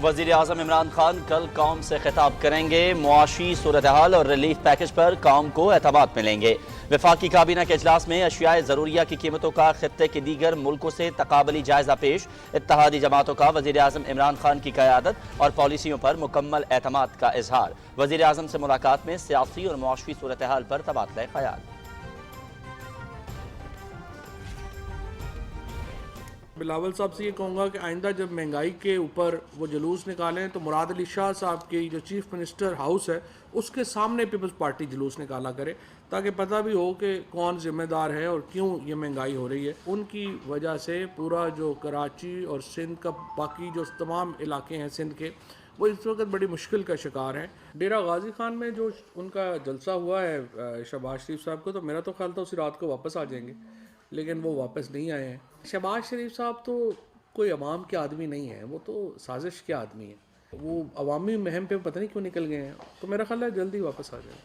وزیر اعظم عمران خان کل قوم سے خطاب کریں گے۔ معاشی صورتحال اور ریلیف پیکج پر قوم کو اعتماد ملیں گے۔ وفاقی کابینہ کے اجلاس میں اشیاء ضروریہ کی قیمتوں کا خطے کے دیگر ملکوں سے تقابلی جائزہ پیش۔ اتحادی جماعتوں کا وزیر اعظم عمران خان کی قیادت اور پالیسیوں پر مکمل اعتماد کا اظہار۔ وزیر اعظم سے ملاقات میں سیاسی اور معاشی صورتحال پر تبادلہ خیال۔ بلاول صاحب سے یہ کہوں گا کہ آئندہ جب مہنگائی کے اوپر وہ جلوس نکالیں تو مراد علی شاہ صاحب کی جو چیف منسٹر ہاؤس ہے اس کے سامنے پیپلز پارٹی جلوس نکالا کرے، تاکہ پتہ بھی ہو کہ کون ذمہ دار ہے اور کیوں یہ مہنگائی ہو رہی ہے۔ ان کی وجہ سے پورا جو کراچی اور سندھ کا باقی جو تمام علاقے ہیں سندھ کے، وہ اس وقت بڑی مشکل کا شکار ہیں۔ ڈیرہ غازی خان میں جو ان کا جلسہ ہوا ہے شہباز شریف صاحب کو، تو میرا تو خیال تھا اسی رات کو واپس آ جائیں گے، لیکن وہ واپس نہیں آئے ہیں۔ شہباز شریف صاحب تو کوئی عوام کے آدمی نہیں ہے، وہ تو سازش کے آدمی ہیں۔ وہ عوامی مہم پہ پتہ نہیں کیوں نکل گئے ہیں، تو میرا خیال ہے جلدی واپس آ جائیں۔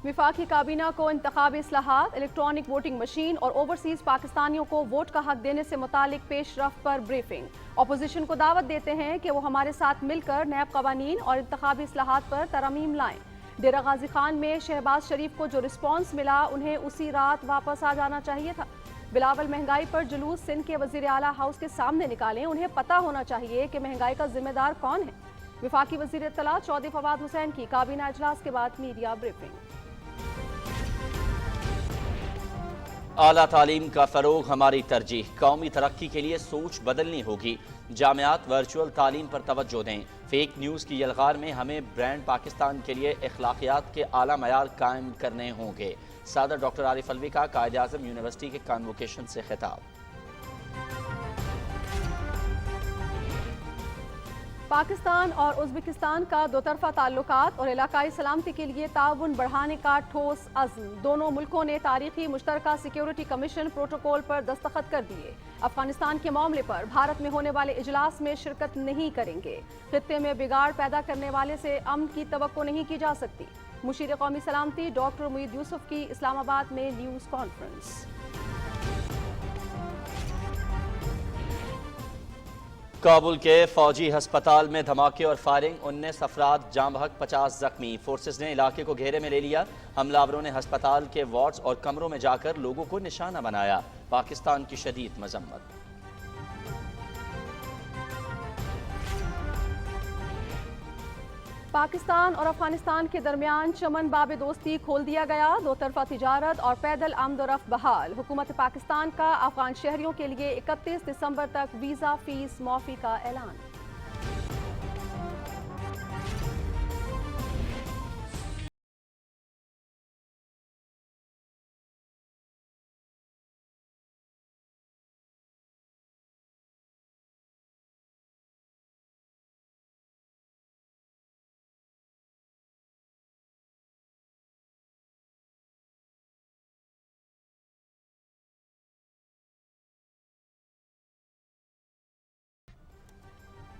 وفاقی کابینہ کو انتخابی اصلاحات، الیکٹرانک ووٹنگ مشین اور اوورسیز پاکستانیوں کو ووٹ کا حق دینے سے متعلق پیش رفت پر بریفنگ۔ اپوزیشن کو دعوت دیتے ہیں کہ وہ ہمارے ساتھ مل کر نیب قوانین اور انتخابی اصلاحات پر ترامیم لائیں۔ ڈیرہ غازی خان میں شہباز شریف کو جو رسپانس ملا، انہیں اسی رات واپس آ جانا چاہیے تھا۔ بلاول مہنگائی پر جلوس سندھ کے وزیر اعلیٰ ہاؤس کے سامنے نکالیں، انہیں پتہ ہونا چاہیے کہ مہنگائی کا ذمہ دار کون ہے۔ وفاقی وزیر اطلاعات چودھری فواد حسین کی کابینہ اجلاس کے بعد میڈیا بریفنگ۔ اعلیٰ تعلیم کا فروغ ہماری ترجیح، قومی ترقی کے لیے سوچ بدلنی ہوگی۔ جامعات ورچوئل تعلیم پر توجہ دیں۔ فیک نیوز کی یلغار میں ہمیں برانڈ پاکستان کے لیے اخلاقیات کے اعلیٰ معیار قائم کرنے ہوں گے۔ صدر ڈاکٹر عارف علوی کا قائد اعظم یونیورسٹی کے کانووکیشن سے خطاب۔ پاکستان اور ازبکستان کا دو طرفہ تعلقات اور علاقائی سلامتی کے لیے تعاون بڑھانے کا ٹھوس عزم۔ دونوں ملکوں نے تاریخی مشترکہ سیکیورٹی کمیشن پروٹوکول پر دستخط کر دیے۔ افغانستان کے معاملے پر بھارت میں ہونے والے اجلاس میں شرکت نہیں کریں گے۔ خطے میں بگاڑ پیدا کرنے والے سے امن کی توقع نہیں کی جا سکتی۔ مشیر قومی سلامتی ڈاکٹر معید یوسف کی اسلام آباد میں نیوز کانفرنس۔ کابل کے فوجی ہسپتال میں دھماکے اور فائرنگ، 19 افراد جاں بحق، 50 زخمی۔ فورسز نے علاقے کو گھیرے میں لے لیا۔ حملہ آوروں نے ہسپتال کے وارڈز اور کمروں میں جا کر لوگوں کو نشانہ بنایا۔ پاکستان کی شدید مذمت۔ پاکستان اور افغانستان کے درمیان چمن باب دوستی کھول دیا گیا۔ دو طرفہ تجارت اور پیدل آمد و رفت بحال۔ حکومت پاکستان کا افغان شہریوں کے لیے 31 دسمبر تک ویزا فیس معافی کا اعلان۔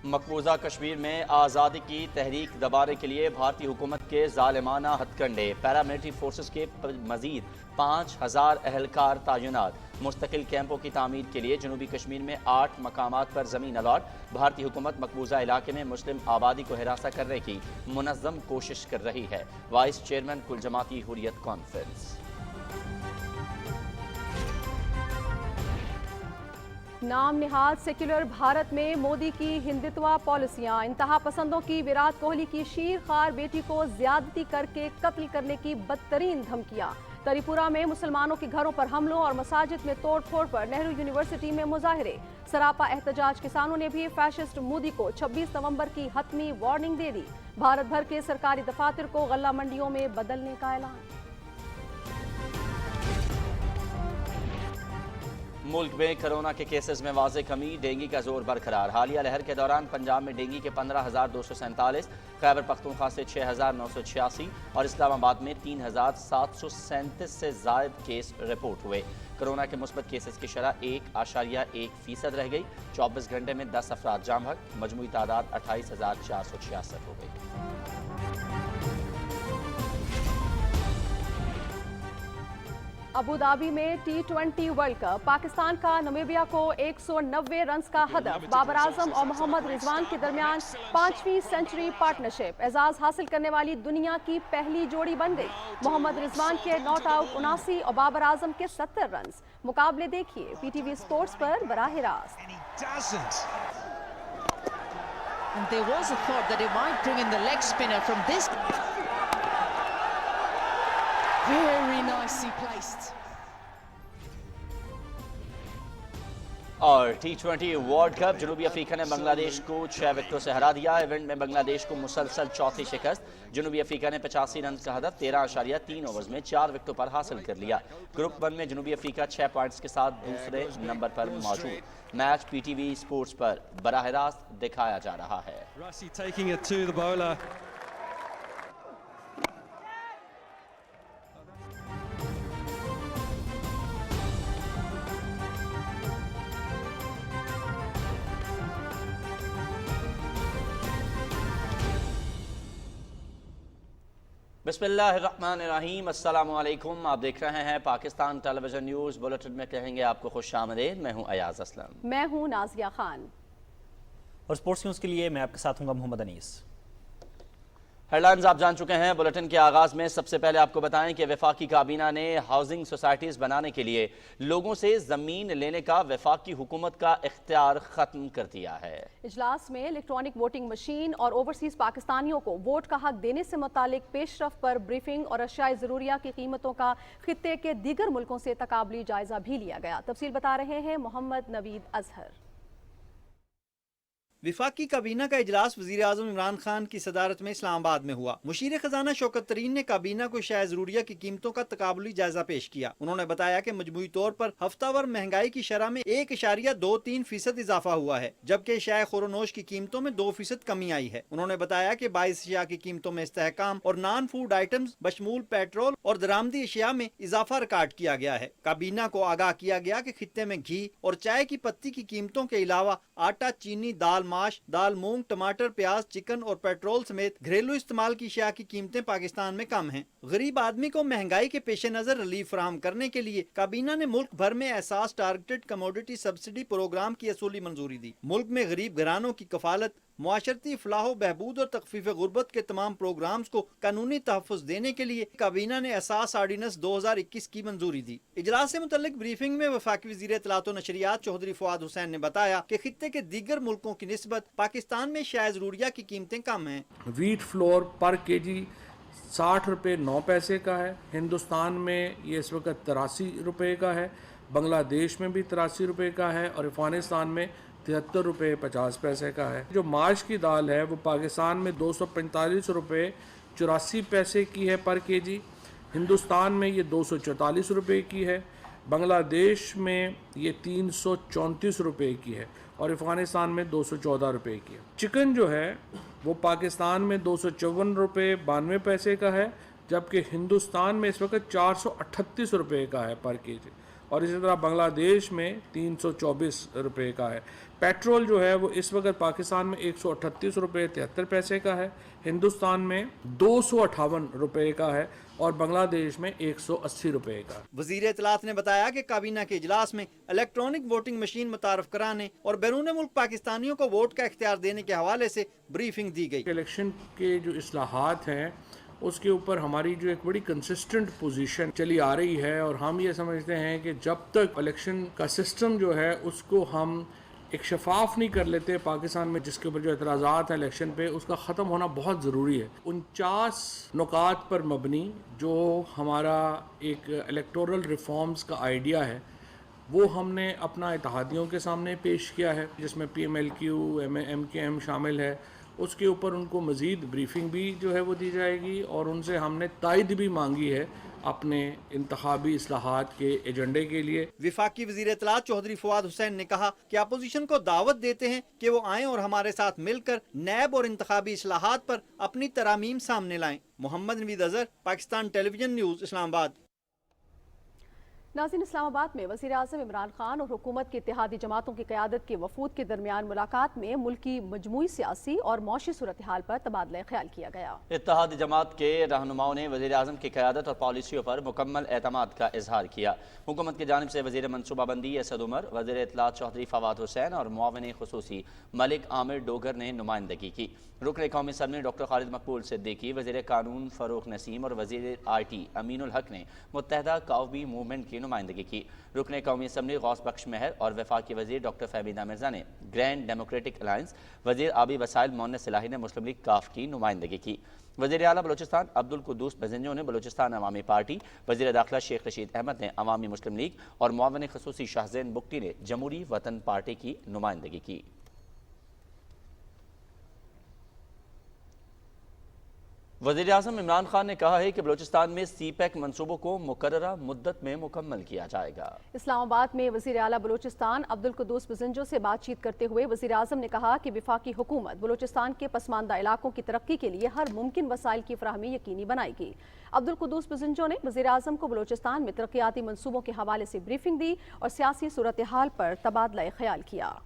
مقبوضہ کشمیر میں آزادی کی تحریک دبانے کے لیے بھارتی حکومت کے ظالمانہ ہتھ کنڈے۔ پیراملٹری فورسز کے مزید 5000 اہلکار تعینات۔ مستقل کیمپوں کی تعمیر کے لیے جنوبی کشمیر میں 8 مقامات پر زمین الاٹ۔ بھارتی حکومت مقبوضہ علاقے میں مسلم آبادی کو ہراساں کرنے کی منظم کوشش کر رہی ہے۔ وائس چیئرمین کل جماعتی حریت کانفرنس۔ نام نہاد سیکولر بھارت میں مودی کی ہندتوا پالیسیاں۔ انتہا پسندوں کی وراٹ کوہلی کی شیر خوار بیٹی کو زیادتی کر کے قتل کرنے کی بدترین دھمکیاں۔ تری پورہ میں مسلمانوں کے گھروں پر حملوں اور مساجد میں توڑ پھوڑ پر نہرو یونیورسٹی میں مظاہرے۔ سراپا احتجاج، کسانوں نے بھی فیشسٹ مودی کو 26 نومبر کی حتمی وارننگ دے دی۔ بھارت بھر کے سرکاری دفاتر کو غلہ منڈیوں میں بدلنے کا اعلان۔ ملک میں کرونا کے کیسز میں واضح کمی، ڈینگی کا زور برقرار۔ حالیہ لہر کے دوران پنجاب میں ڈینگی کے 15,247، خیبر پختونخوا سے 6,986 اور اسلام آباد میں 3,737 سے زائد کیس رپورٹ ہوئے۔ کرونا کے مثبت کیسز کی شرح 1.1% رہ گئی۔ 24 گھنٹے میں 10 افراد جاں بحق، مجموعی تعداد 28,466 ہو گئی۔ अबूधाबी में T20 वर्ल्ड कप, पाकिस्तान का नामीबिया को 190 रन्स का हदफ। बाबर आजम और मोहम्मद रिजवान के दरमियान 5वीं सेंचुरी पार्टनरशिप एजाज हासिल करने वाली दुनिया की पहली जोड़ी बन गई। मोहम्मद रिजवान के नॉट आउट 79 और बाबर आजम के 70 रन्स। मुकाबले देखिए PTV स्पोर्ट्स पर बराह रास्त। And there was a thought that it might bring in the leg spinner from this. Very nicely placed. और T20 वर्ल्ड कप, जनूबी अफ्रीका ने बांग्लादेश को 6 विकेटों से हरा दिया। इवेंट में बांग्लादेश को मुसलसल चौथी शिकस्त। जनूबी अफ्रीका ने 85 रन का हदफ 13.3 ओवर्स में 4 विकेटों पर हासिल कर लिया। ग्रुप 1 में जनूबी अफ्रीका 6 पॉइंट्स के साथ दूसरे नंबर पर मौजूद। मैच PTV स्पोर्ट्स पर बराह रास्त दिखाया जा रहा है। Russie taking it to the bowler. बिस्मिल्लाहिर्रहमानिर्रहीम, अस्सलाम वालेकुम। आप देख रहे हैं पाकिस्तान टेलीविजन न्यूज़। बुलेटिन में कहेंगे आपको खुशामदीद। मैं हूं अयाज असलम। मैं हूं नाजिया खान। और स्पोर्ट्स न्यूज़ के लिए मैं आपके साथ हूँ मोहम्मद अनीस। हेडलाइंस आप जान चुके हैं। बुलेटिन के आगाज में सबसे पहले आपको बताएं कि वफाकी काबीना ने हाउसिंग सोसाइटीज बनाने के लिए लोगों से जमीन लेने का वफाकी हुकूमत का इख्तियार खत्म कर दिया है। इजलास में इलेक्ट्रॉनिक वोटिंग मशीन और ओवरसीज पाकिस्तानियों को वोट का हक देने से मुतालिक पेशरफ पर ब्रीफिंग और अशियाए ज़रूरिया की कीमतों का खित्ते के दीगर मुल्कों से तकाबली जायजा भी लिया गया। तफसील बता रहे हैं मोहम्मद नवीद अजहर। विफाकी काबीना का इजलास वज़ीर आज़म इमरान खान की सदारत में इस्लामाबाद में हुआ। मुशीर खजाना शौकत तरीन ने काबीना को शाय ज़रूरिया की कीमतों का तकाबुली जायजा पेश किया। उन्होंने बताया कि मजमूई तौर पर हफ्तावार महंगाई की शरह में 1.23% इजाफा हुआ है, जबकि शाय खोरोनोश की कीमतों में 2% कमी आई है। उन्होंने बताया कि 22 अशिया की कीमतों में इस्तेहकाम और नॉन फूड आइटम्स बशमूल पेट्रोल और दरामदी अशिया में इजाफा रिकॉर्ड किया गया है। काबीना को आगाह किया गया कि खित्ते में घी और चाय की पत्ती की कीमतों के अलावा आटा, चीनी, दाल, माश, दाल, मूंग, टमाटर, प्याज, चिकन और पेट्रोल समेत घरेलू इस्तेमाल की अशिया की कीमतें पाकिस्तान में कम हैं। गरीब आदमी को महंगाई के पेश नजर रिलीफ फराहम करने के लिए काबीना ने मुल्क भर में एहसास टारगेटेड कमोडिटी सब्सिडी प्रोग्राम की असूली मंजूरी दी। मुल्क में गरीब घरानों की कफालत, मुआशरती फलाह बहबूद और तखफीफ गुर्बत के तमाम प्रोग्राम्स को कानूनी तहफ़्फ़ुज़ देने के लिए काबीना ने एहसास आर्डिनेंस 2021 की मंजूरी दी। इजलास से मुतल्लिक ब्रीफिंग में वफाकी वज़ीर इत्तलात व नशरियात चौधरी फवाद हुसैन ने बताया कि खित्ते के दीगर मुल्कों की निस्बत पाकिस्तान में शाय ज़रूरिया की कीमतें कम हैं। वीट फ्लोर पर केजी 60 रुपये 9 पैसे का है। हिंदुस्तान में ये इस वक्त 83 रुपये का है। बांग्लादेश में भी 83 रुपये का है और अफगानिस्तान में 73 रुपये 50 पैसे का है। जो माश की दाल है वो पाकिस्तान में 245 रुपये 84 पैसे की है पर केजी। हिंदुस्तान में ये 244 रुपये की है। बांग्लादेश में ये 334 रुपये की है और अफगानिस्तान में 214 रुपये की है। चिकन जो है वो पाकिस्तान में 254 रुपये 92 पैसे का है, जबकि हिंदुस्तान में इस वक्त 438 रुपये का है पर केजी और इसी तरह बांग्लादेश में 324 रुपये का है। पेट्रोल जो है वो इस वक्त पाकिस्तान में 138 रुपये 73 पैसे का है, हिंदुस्तान में 258 रुपये का है और बांग्लादेश में 180 रुपये का। वज़ीर इत्तलात ने बताया कि काबीना के इजलास में इलेक्ट्रॉनिक वोटिंग मशीन मुतारफ कराने और बैरून मुल्क पाकिस्तानियों को वोट का इख्तियार देने के हवाले से ब्रीफिंग दी गई। इलेक्शन के जो इस्लाहात हैं उसके ऊपर हमारी जो एक बड़ी कंसिस्टेंट पोजीशन चली आ रही है और हम ये समझते हैं कि जब तक इलेक्शन का सिस्टम जो है उसको हम एक शफाफ नहीं कर लेते पाकिस्तान में, जिसके ऊपर जो एतराज़ात हैं इलेक्शन पे, उसका ख़त्म होना बहुत ज़रूरी है। 49 नुकात पर मबनी जो हमारा एक इलेक्टोरल रिफॉर्म्स का आइडिया है वो हमने अपना इत्तेहादियों के सामने पेश किया है, जिसमें PMLQ, MKM शामिल है। उसके ऊपर उनको मज़ीद ब्रीफिंग भी जो है वो दी जाएगी और उनसे हमने तायद भी मांगी है अपने इंतखाबी इस्लाहात के एजेंडे के लिए। विफाकी वज़ीर इत्तलात चौधरी फवाद हुसैन ने कहा कि अपोजिशन को दावत देते हैं कि वो आएँ और हमारे साथ मिलकर नैब और इंतखाबी इस्लाहात पर अपनी तरामीम सामने लाएं। Mohammad Naveed Azhar, Pakistan television news, Islamabad. नाज़रीन, इस्लामाबाद में वज़ीर आज़म इमरान खान और हुकूमत की इत्तेहादी जमातों की क़यादत के वफूद के दरमियान मुलाकात में मुल्क की मजमूई सियासी और मौशी सूरत हाल पर तबादला ख्याल किया गया। इत्तेहादी जमात के रहनुमाओं ने वज़ीर आज़म की क़यादत और पॉलिसियों पर मुकम्मल एतमाद का इजहार किया। हुकूमत की जानिब से वज़ीर मनसूबाबंदी असद उमर, वज़ीर इत्तलात चौधरी फवाद हुसैन और मुआविन खुसूसी मलिक आमिर डोगर ने नुमाइंदगी की। रुकन कौमी असम्बली डॉक्टर खालिद मकबूल सिद्दीकी, वज़ीर कानून फ़ारूक नसीम और वज़ीर IT अमीनुल हक ने मुत्तहदा कौमी मूवमेंट की नुमाइंदगी की। रुकन कौमी असम्बली गौस बख्श महर और वफाकी वज़ीर डॉक्टर फहमीदा मिर्ज़ा ने ग्रैंड डेमोक्रेटिक अलायंस, वज़ीर आबी वसाइल मोहन सिलाही ने मुस्लिम लीग काफ की नुमाइंदगी की। वज़ीर आला बलोचिस्तान अब्दुल कुद्दूस बज़ंजो ने बलोचिस्तान अवामी पार्टी, वज़ीर दाखिला शेख रशीद अहमद ने अवामी मुस्लिम लीग और मुआविन खुसूसी शाहज़ैन बुगटी ने जमहूरी वतन पार्टी की नुमाइंदगी की। वज़ीर आज़म इमरान खान ने कहा है कि बलोचिस्तान में CPEC मंसूबों को मुकर्ररा मुद्दत में मुकम्मल किया जाएगा। इस्लामाबाद में वज़ीर आला बलोचिस्तान अब्दुल कुद्दूस बज़ंजो से बातचीत करते हुए वज़ीर आज़म ने कहा कि वफाकी हुकूमत बलोचिस्तान के पसमानदा इलाकों की तरक्की के लिए हर मुमकिन वसाइल की फराहमी यकीनी बनाएगी। अब्दुल कुद्दूस बज़ंजो ने वज़ीर आज़म को बलोचिस्तान में तरक्याती मंसूबों के हवाले से ब्रीफिंग दी और सियासी सूरत हाल पर तबादला ख्याल किया।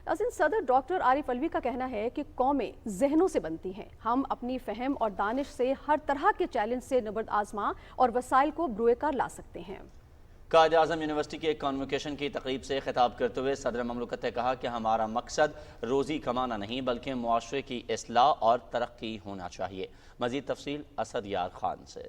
नाज़रीन, सदर डॉक्टर आरिफ अलवी का कहना है कि कौमें जहनों से बनती हैं। हम अपनी फहम और दानिश से हर तरह के चैलेंज से नबर्द आजमा और वसाइल को ब्रुए कर ला सकते हैं। कायद आज़म यूनिवर्सिटी के कॉन्वोकेशन की तकरीब से खिताब करते हुए सदर ममलकत ने कहा कि हमारा मकसद रोज़ी कमाना नहीं बल्कि मुआशरे की इस्लाह और तरक्की होना चाहिए। मज़ीद तफसील असद यार खान से।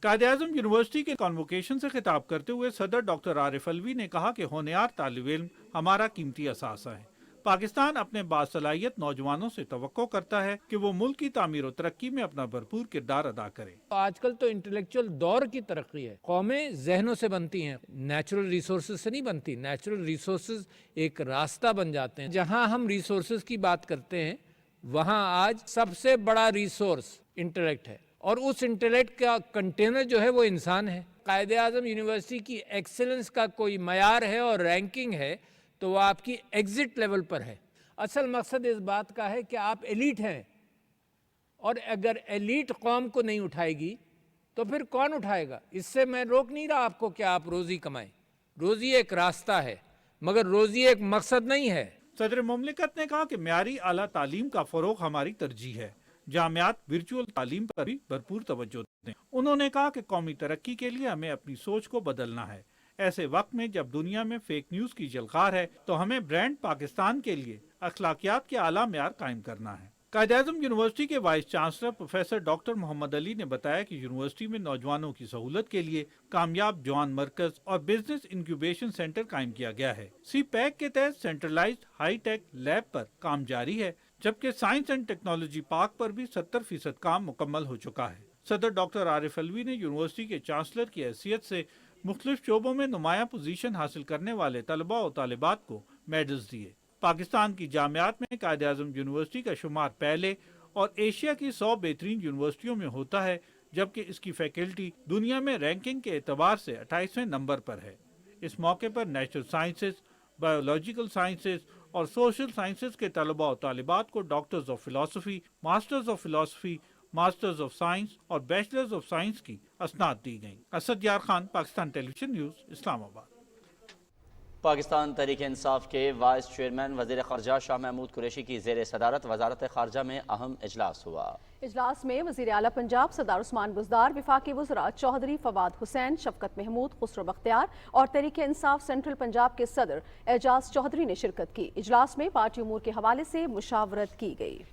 कायद आज़म यूनिवर्सिटी के कॉन्वोकेशन से खिताब करते हुए सदर डॉक्टर आरिफ अलवी ने कहा कि होनहार तालिब इल्म हमारा कीमती असासा है। पाकिस्तान अपने बासलाहियत नौजवानों से तवक्को करता है कि वो मुल्क की तामीर और तरक्की में अपना भरपूर किरदार अदा करें। आजकल तो इंटेलेक्चुअल दौर की तरक्की है। कौमें जहनों से बनती हैं, नेचुरल रिसोर्सेज से नहीं बनती। नेचुरल रिसोर्सेज एक रास्ता बन जाते हैं। जहाँ हम रिसोर्सेज की बात करते हैं वहाँ आज सबसे बड़ा रिसोर्स इंटेलेक्ट है और उस इंटेलेक्ट का कंटेनर जो है वो इंसान है। कायद आज़म यूनिवर्सिटी की एक्सेलेंस का कोई मयार है और रैंकिंग है तो वो आपकी एग्जिट लेवल पर है। असल मकसद इस बात का है कि आप एलीट हैं और अगर एलीट कौम को नहीं उठाएगी तो फिर कौन उठाएगा। इससे मैं रोक नहीं रहा आपको कि आप रोज़ी कमाएं। रोज़ी एक रास्ता है मगर रोज़ी एक मकसद नहीं है। सदर मुमलिकत ने कहा कि म्यारी आला तालीम का फ़रोग़ हमारी तरजीह है। जामियात वर्चुअल तालीम पर भी भरपूर तवज्जो दें। उन्होंने कहा कि कौमी तरक्की के लिए हमें अपनी सोच को बदलना है। ऐसे वक्त में जब दुनिया में फेक न्यूज़ की झलकार है तो हमें ब्रांड पाकिस्तान के लिए अखलाकियात के आला म्यार कायम करना है। कायद आज़म यूनिवर्सिटी के vice chancellor professor doctor Mohammad Ali ने बताया कि यूनिवर्सिटी में नौजवानों की सहूलत के लिए कामयाब जवान मरकज और बिजनेस इंक्यूबेशन सेंटर कायम किया गया है। CPEC के तहत सेंट्रलाइज्ड हाई टेक लैब पर काम जारी है, जबकि साइंस एंड टेक्नोलॉजी पार्क पर भी 70% काम मुकम्मल हो चुका है। सदर डॉक्टर आरिफ अलवी ने यूनिवर्सिटी के चांसलर की हैसियत से मुख्तलिफ शोबों में नुमाया पोजीशन हासिल करने वाले तलबा और तालिबात को मेडल्स दिए। पाकिस्तान की जामियात में कायद आज़म यूनिवर्सिटी का शुमार पहले और एशिया की 100 बेहतरीन यूनिवर्सिटियों में होता है, जबकि इसकी फैकल्टी दुनिया में रैंकिंग के एतबार से 28वें नंबर पर है। इस मौके पर नेचुरल साइंसेज, बायोलॉजिकल साइंसेज और सोशल साइंसेज के तलबा और तालिबात को doctors of philosophy, masters of philosophy, masters of science और बैचलर्स ऑफ साइंस की असनाद दी गई। असद यार खान, पाकिस्तान टेलीविजन न्यूज़, इस्लामाबाद। पाकिस्तान तहरीक इंसाफ के वाइस चेयरमैन वज़ीर ख़ारजा शाह महमूद कुरैशी की ज़ेर सदारत वज़ारत ख़ारजा में अहम इजलास हुआ। इजलास में वज़ीर आला पंजाब सरदार उस्मान बुज़दार, वफाकी वज़रा चौधरी फवाद हुसैन, शफ़कत महमूद, खुसरो बख्तियार और तहरीक इंसाफ सेंट्रल पंजाब के सदर एजाज चौधरी ने शिरकत की। इजलास में पार्टी उमूर के हवाले से मुशावरत की गई।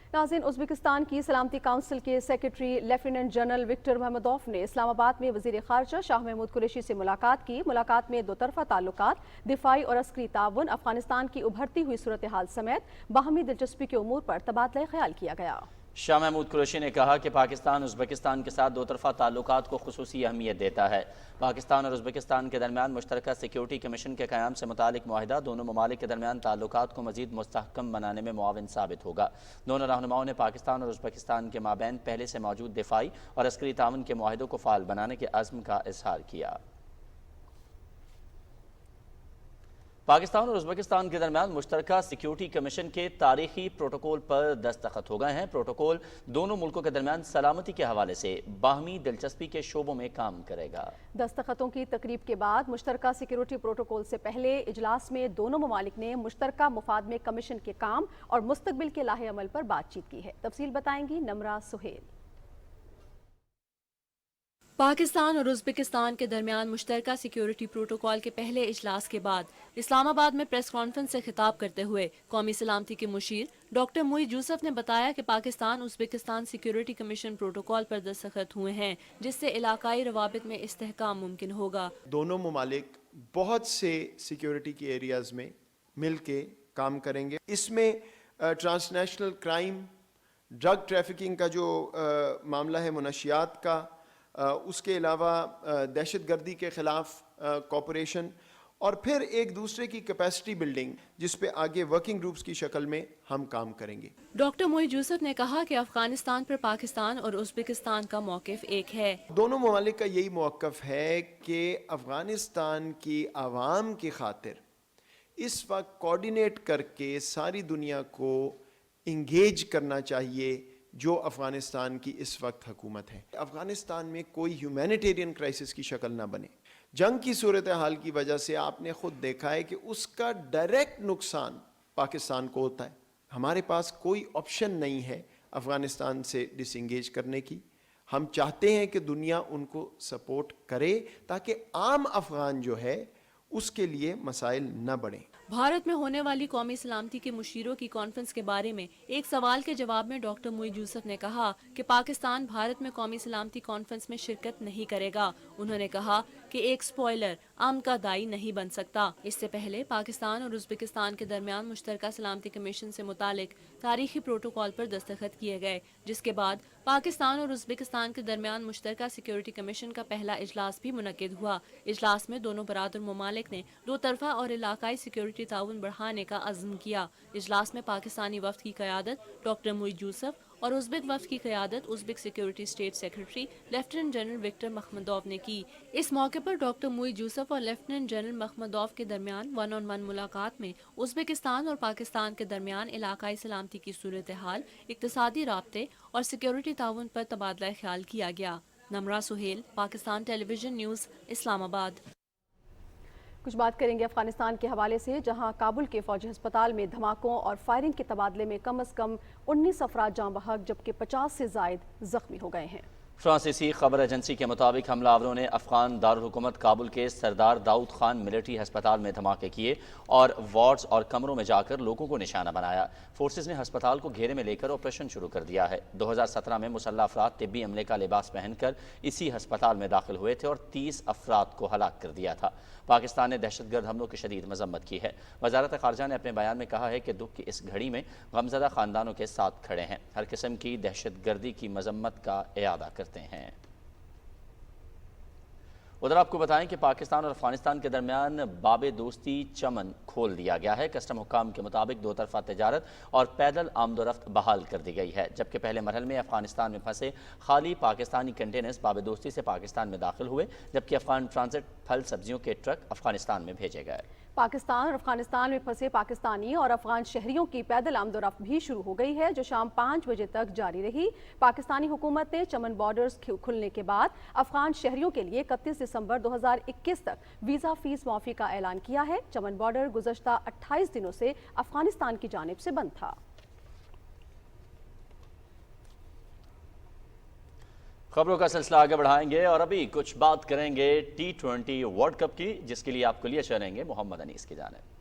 नाज़रीन, उज़्बेकिस्तान की सलामती काउंसिल के सेक्रेटरी लेफ्टिनेंट जनरल विक्टर महमदोव ने इस्लामाबाद में वज़ीर ख़ारजा शाह महमूद कुरैशी से मुलाकात की। मुलाकात में दो तरफ़ा ताल्लुकात, दिफाई और अस्करी ताउन, अफगानिस्तान की उभरती हुई सूरत हाल समेत बाहमी दिलचस्पी के उमूर पर तबादला ख्याल किया गया। शाह महमूद कुरैशी ने कहा कि पाकिस्तान उज़्बेकिस्तान के साथ दो तरफ़ा ताल्लुकात को खुसूसी अहमियत देता है। पाकिस्तान और उज़्बेकिस्तान के दरमियान मुश्तरका सिक्योरिटी कमीशन के क़याम से मुतालिक मुआहिदा दोनों ममालिक के दरमियान ताल्लुकात को मज़ीद मुस्तहकम बनाने में मुआविन साबित होगा। दोनों रहनुमाओं ने पाकिस्तान और उज़्बेकिस्तान के माबैन पहले से मौजूद दिफाई और अस्करी ताउन के मुआहिदों को फ़ाल बनाने के अज़्म का इज़हार किया। پاکستان اور ازبکستان کے درمیان مشترکہ سیکیورٹی کمیشن کے تاریخی پروٹوکول پر دستخط ہو گئے ہیں۔ پروٹوکول دونوں ملکوں کے درمیان سلامتی کے حوالے سے باہمی دلچسپی کے شعبوں میں کام کرے گا۔ دستخطوں کی تقریب کے بعد مشترکہ سیکیورٹی پروٹوکول سے پہلے اجلاس میں دونوں ممالک نے مشترکہ مفاد میں کمیشن کے کام اور مستقبل کے لاہ عمل پر بات چیت کی ہے۔ تفصیل بتائیں گی نمرہ سہیل۔ پاکستان اور ازبکستان کے درمیان مشترکہ سیکیورٹی پروٹوکول کے پہلے اجلاس کے بعد اسلام آباد میں پریس کانفرنس سے خطاب کرتے ہوئے قومی سلامتی کے مشیر ڈاکٹر معید یوسف نے بتایا کہ Pakistan Uzbekistan security commission protocol پر دستخط ہوئے ہیں، جس سے علاقائی روابط میں استحکام ممکن ہوگا۔ دونوں ممالک بہت سے سیکیورٹی کے ایریاز میں مل کے کام کریں گے۔ اس میں transnational crime, drug trafficking کا جو معاملہ ہے، منشیات کا، اس کے علاوہ دہشت گردی کے خلاف کوپریشن، اور پھر ایک دوسرے کی کیپیسٹی بلڈنگ، جس پہ آگے ورکنگ گروپس کی شکل میں ہم کام کریں گے۔ ڈاکٹر معید یوسف نے کہا کہ افغانستان پر پاکستان اور ازبکستان کا موقف ایک ہے۔ دونوں ممالک کا یہی موقف ہے کہ افغانستان کی عوام کی خاطر اس وقت کوارڈینیٹ کر کے ساری دنیا کو انگیج کرنا چاہیے جو افغانستان کی اس وقت حکومت ہے۔ افغانستان میں کوئی ہیومینیٹیرین کرائسس کی شکل نہ بنے۔ جنگ کی صورتحال کی وجہ سے آپ نے خود دیکھا ہے کہ اس کا ڈائریکٹ نقصان پاکستان کو ہوتا ہے۔ ہمارے پاس کوئی آپشن نہیں ہے افغانستان سے ڈس انگیج کرنے کی۔ ہم چاہتے ہیں کہ دنیا ان کو سپورٹ کرے تاکہ عام افغان جو ہے اس کے لیے مسائل نہ بڑھیں۔ بھارت میں ہونے والی قومی سلامتی کے مشیروں کی کانفرنس کے بارے میں ایک سوال کے جواب میں ڈاکٹر معید یوسف نے کہا کہ پاکستان بھارت میں قومی سلامتی کانفرنس میں شرکت نہیں کرے گا۔ انہوں نے کہا کہ ایک سپوائلر آم کا دائی نہیں بن سکتا۔ اس سے پہلے پاکستان اور ازبکستان کے درمیان مشترکہ سلامتی کمیشن سے متعلق تاریخی پروٹوکول پر دستخط کیے گئے، جس کے بعد پاکستان اور ازبکستان کے درمیان مشترکہ سیکیورٹی کمیشن کا پہلا اجلاس بھی منعقد ہوا۔ اجلاس میں دونوں برادر ممالک نے دو طرفہ اور علاقائی سیکیورٹی تعاون بڑھانے کا عزم کیا۔ اجلاس میں پاکستانی وفد کی قیادت ڈاکٹر معید یوسف اور ازبک وفد کی قیادت Uzbek security state secretary lieutenant general Victor Makhmudov نے کی۔ اس موقع پر ڈاکٹر معید یوسف اور لیفٹیننٹ جنرل مخمدوف کے درمیان 1-on-1 ملاقات میں ازبکستان اور پاکستان کے درمیان علاقائی سلامتی کی صورتحال، اقتصادی رابطے اور سیکیورٹی تعاون پر تبادلہ خیال کیا گیا۔ نمرہ سہیل، پاکستان ٹیلی ویژن نیوز، اسلام آباد۔ کچھ بات کریں گے افغانستان کے حوالے سے، جہاں کابل کے فوجی ہسپتال میں دھماکوں اور فائرنگ کے تبادلے میں کم از کم 19 افراد جاں بحق جبکہ 50 سے زائد زخمی ہو گئے ہیں۔ فرانسیسی خبر ایجنسی کے مطابق حملہ آوروں نے افغان دارالحکومت کابل کے سردار داؤد خان ملٹری ہسپتال میں دھماکے کیے اور وارڈز اور کمروں میں جا کر لوگوں کو نشانہ بنایا۔ فورسز نے ہسپتال کو گھیرے میں لے کر آپریشن شروع کر دیا ہے۔ 2017 میں مسلح افراد طبی عملے کا لباس پہن کر اسی ہسپتال میں داخل ہوئے تھے اور 30 افراد کو ہلاک کر دیا تھا۔ پاکستان نے دہشت گرد حملوں کی شدید مذمت کی ہے۔ وزارت خارجہ نے اپنے بیان میں کہا ہے کہ دکھ کی اس گھڑی میں غمزدہ خاندانوں کے ساتھ کھڑے ہیں، ہر قسم کی دہشت گردی کی مذمت کا اعادہ کرتے ہیں۔ ادھر آپ کو بتائیں کہ پاکستان اور افغانستان کے درمیان باب دوستی چمن کھول دیا گیا ہے۔ کسٹم حکام کے مطابق دو طرفہ تجارت اور پیدل آمد و رفت بحال کر دی گئی ہے، جبکہ پہلے مرحلے میں افغانستان میں پھنسے خالی پاکستانی کنٹینرز باب دوستی سے پاکستان میں داخل ہوئے، جبکہ افغان ٹرانزٹ پھل سبزیوں کے ٹرک افغانستان میں بھیجے گئے۔ پاکستان اور افغانستان میں پھنسے پاکستانی اور افغان شہریوں کی پیدل آمد و رفت بھی شروع ہو گئی ہے، جو شام 5 بجے تک جاری رہی۔ پاکستانی حکومت نے چمن بارڈرز کھلنے کے بعد افغان شہریوں کے لیے 31 دسمبر 2021 تک ویزا فیس معافی کا اعلان کیا ہے۔ چمن بارڈر گزشتہ 28 دنوں سے افغانستان کی جانب سے بند تھا۔ خبروں کا سلسلہ آگے بڑھائیں گے اور ابھی کچھ بات کریں گے T20 ورلڈ کپ کی، جس کے لیے آپ کو لیے چلیں گے محمد انیس کی جانب۔